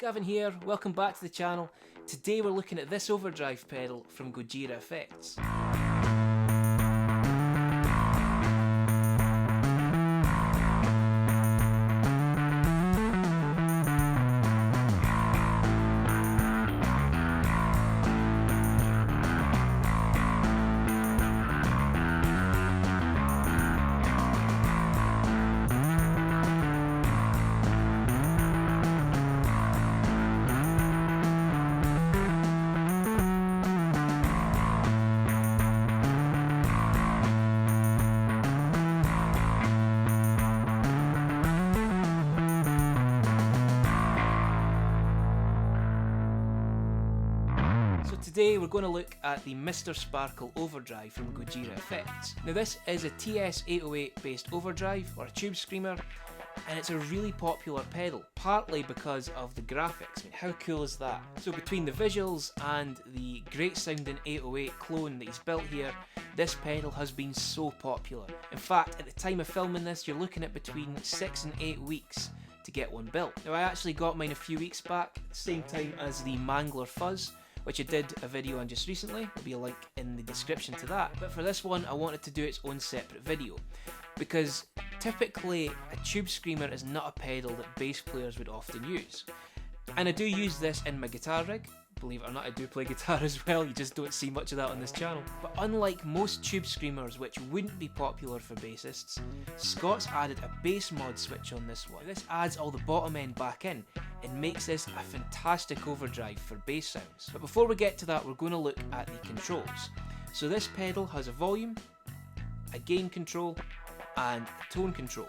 Gavin here, welcome back to the channel. Today we're looking at this overdrive pedal from GojiraFX. Today we're going to look at the mrsparkle overdrive from GojiraFX. Now this is a TS808 based overdrive, or a Tubescreamer, and it's a really popular pedal, partly because of the graphics. I mean, how cool is that? So between the visuals and the great sounding 808 clone that he's built here, this pedal has been so popular. In fact, at the time of filming this, you're looking at between 6 and 8 weeks to get one built. Now I actually got mine a few weeks back, same time as the Mangler Fuzz, which I did a video on just recently. There'll be a link in the description to that. But for this one, I wanted to do its own separate video, because typically a Tubescreamer is not a pedal that bass players would often use. And I do use this in my guitar rig. Believe it or not, I do play guitar as well, you just don't see much of that on this channel. But unlike most Tubescreamers, which wouldn't be popular for bassists, Scott's added a bass mod switch on this one. This adds all the bottom end back in and makes this a fantastic overdrive for bass sounds. But before we get to that, we're going to look at the controls. So this pedal has a volume, a gain control, and a tone control.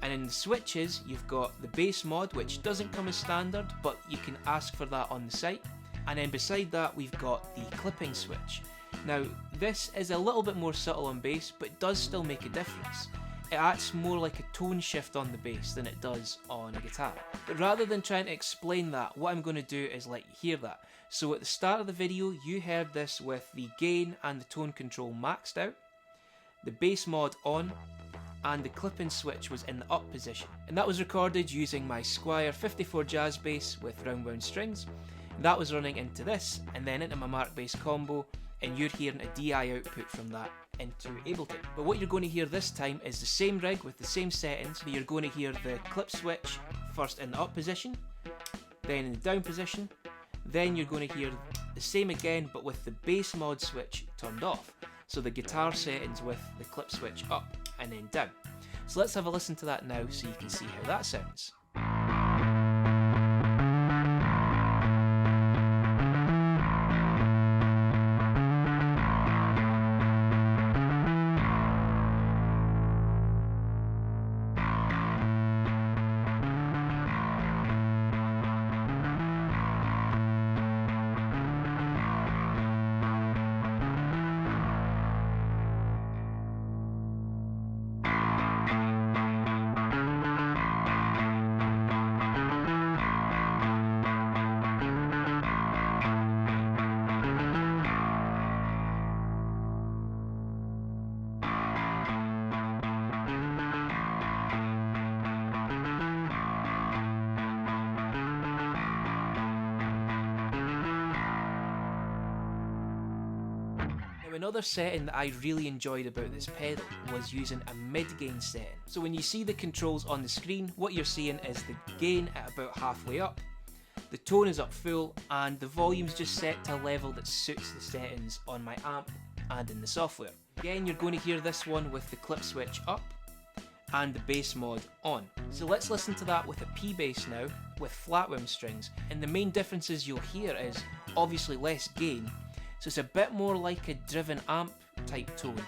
And in the switches, you've got the bass mod, which doesn't come as standard, but you can ask for that on the site. And then beside that, we've got the clipping switch. Now, this is a little bit more subtle on bass, but it does still make a difference. It acts more like a tone shift on the bass than it does on a guitar. But rather than trying to explain that, what I'm going to do is let you hear that. So at the start of the video, you heard this with the gain and the tone control maxed out, the bass mod on, and the clipping switch was in the up position. And that was recorded using my Squier 54 Jazz Bass with roundwound strings. That was running into this, and then into my Markbass combo, and you're hearing a DI output from that into Ableton. But what you're going to hear this time is the same rig with the same settings, but you're going to hear the clip switch first in the up position, then in the down position, then you're going to hear the same again but with the bass mod switch turned off. So the guitar settings with the clip switch up and then down. So let's have a listen to that now so you can see how that sounds. Another setting that I really enjoyed about this pedal was using a mid-gain setting. So when you see the controls on the screen, what you're seeing is the gain at about halfway up, the tone is up full, and the volume's just set to a level that suits the settings on my amp and in the software. Again, you're going to hear this one with the clip switch up and the bass mod on. So let's listen to that with a P Bass now, with flatwound strings, and the main differences you'll hear is obviously less gain, so it's a bit more like a driven amp type tone.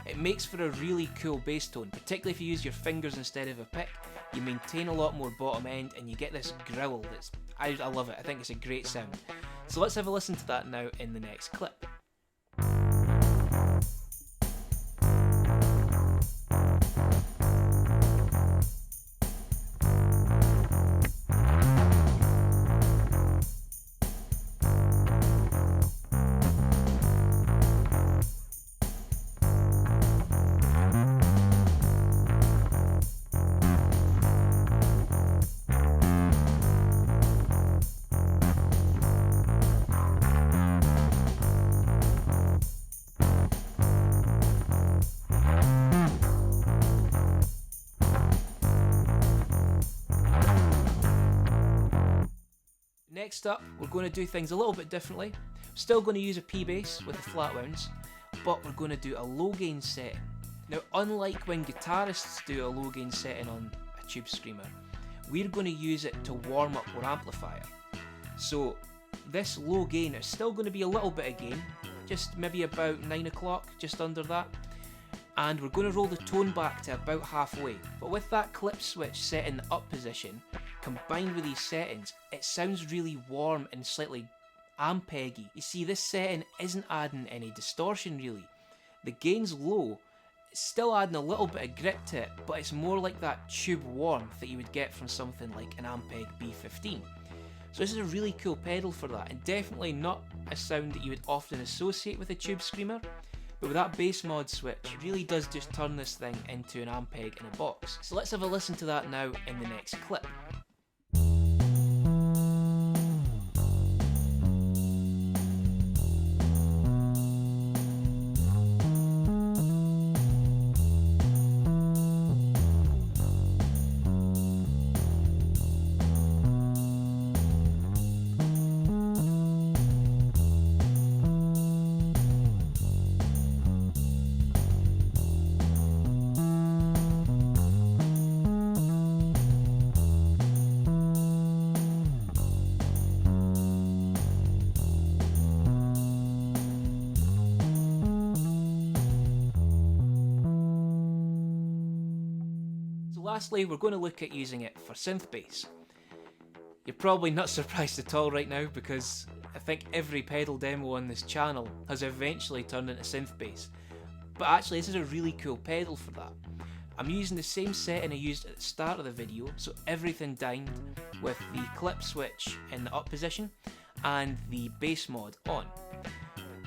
It makes for a really cool bass tone, particularly if you use your fingers instead of a pick. You maintain a lot more bottom end and you get this growl that's, I love it, I think it's a great sound. So let's have a listen to that now in the next clip. Next up, we're going to do things a little bit differently. Still going to use a P Bass with the flatwounds, but we're going to do a low gain setting. Now, unlike when guitarists do a low gain setting on a Tubescreamer, we're going to use it to warm up our amplifier. So this low gain is still going to be a little bit of gain, just maybe about 9 o'clock, just under that. And we're going to roll the tone back to about halfway. But with that clip switch set in the up position, combined with these settings, it sounds really warm and slightly Ampeggy. You see, this setting isn't adding any distortion really. The gain's low, it's still adding a little bit of grip to it, but it's more like that tube warmth that you would get from something like an Ampeg B15. So this is a really cool pedal for that, and definitely not a sound that you would often associate with a Tubescreamer, but with that bass mod switch, it really does just turn this thing into an Ampeg in a box. So let's have a listen to that now in the next clip. Lastly, we're going to look at using it for synth bass. You're probably not surprised at all right now, because I think every pedal demo on this channel has eventually turned into synth bass. But actually, this is a really cool pedal for that. I'm using the same setting I used at the start of the video, so everything down with the clip switch in the up position and the bass mod on.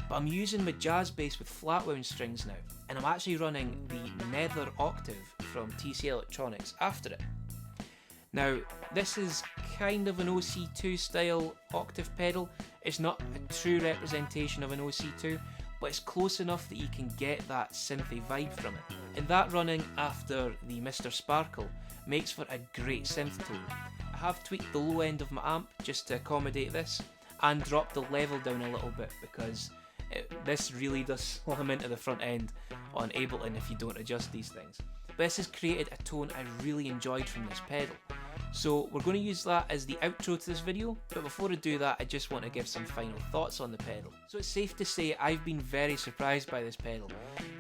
But I'm using my Jazz Bass with flatwound strings now, and I'm actually running the Nether Octave from TC Electronics after it. Now, this is kind of an OC2 style octave pedal. It's not a true representation of an OC2, but it's close enough that you can get that synthy vibe from it. And that running after the mrsparkle makes for a great synth tone. I have tweaked the low end of my amp just to accommodate this, and dropped the level down a little bit because this really does slam into the front end on Ableton if you don't adjust these things. But this has created a tone I really enjoyed from this pedal. So we're going to use that as the outro to this video, but before I do that I just want to give some final thoughts on the pedal. So it's safe to say I've been very surprised by this pedal.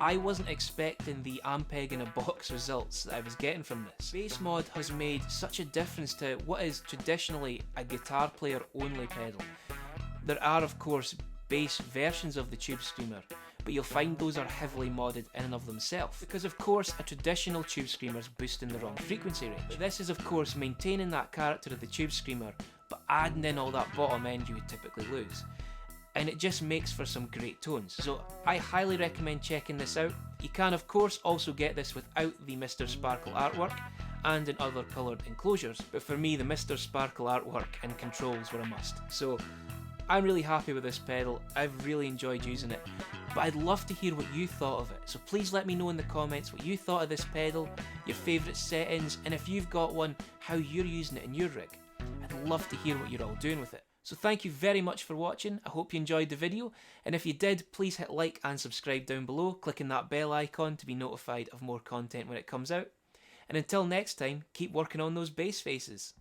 I wasn't expecting the Ampeg in a box results that I was getting from this. Bass mod has made such a difference to what is traditionally a guitar player only pedal. There are of course bass versions of the Tubescreamer, but you'll find those are heavily modded in and of themselves, because of course a traditional Tubescreamer is boosting the wrong frequency range. But this is of course maintaining that character of the Tubescreamer, but adding in all that bottom end you would typically lose. And it just makes for some great tones. So I highly recommend checking this out. You can of course also get this without the mrsparkle artwork and in other coloured enclosures, but for me the mrsparkle artwork and controls were a must. So I'm really happy with this pedal, I've really enjoyed using it, but I'd love to hear what you thought of it, so please let me know in the comments what you thought of this pedal, your favourite settings, and if you've got one, how you're using it in your rig. I'd love to hear what you're all doing with it. So thank you very much for watching, I hope you enjoyed the video, and if you did, please hit like and subscribe down below, clicking that bell icon to be notified of more content when it comes out. And until next time, keep working on those bass faces.